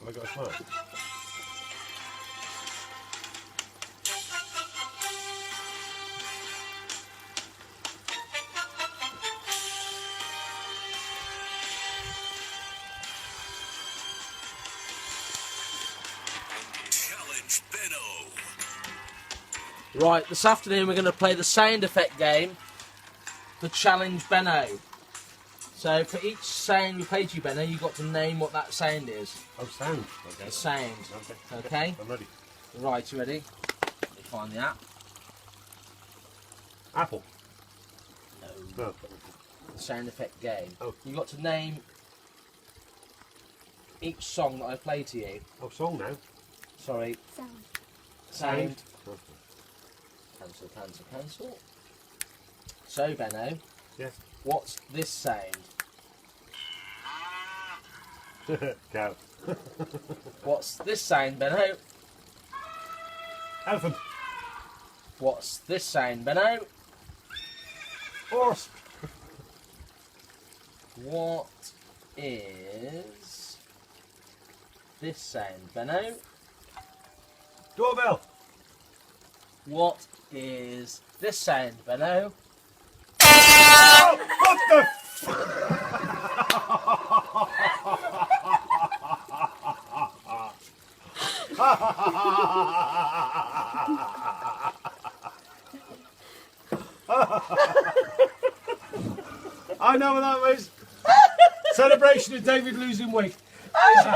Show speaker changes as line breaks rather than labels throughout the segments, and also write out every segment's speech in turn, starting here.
I got a smile.
Challenge Benno.
Right, this afternoon we're going to play the sound effect game for Challenge Benno. So for each sound we play to you, Benno, you've got to name what that sound is.
Oh, sound. Okay.
The sound. Okay?
I'm ready.
Right, you ready? Let me find the app.
Apple.
No.
No.
The sound effect game.
Oh.
You've got to name each song that I play to you.
Oh, song now.
Sorry.
Sound.
Sound.
Okay.
Cancel, cancel, cancel. So, Benno,
Yes.
what's this sound?
Cow.
What's this sound, Benno?
Elephant.
What's this sound, Benno?
Horse.
What is this sound, Benno?
Doorbell.
What is this sound, Benno?
Oh, what the I know what that was. Celebration of David losing weight.
Can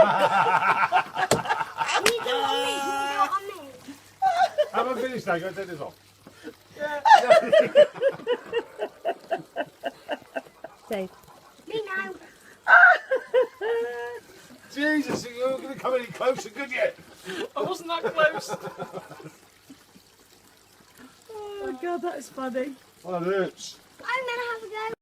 you do it on me? Can you do it on me?
Have I finished now? Go take this off.
Dave. Me now.
Jesus, you weren't going to come any closer, could you?
I wasn't that close.
Oh God, that is funny.
Well, it hurts.
I'm gonna have a go.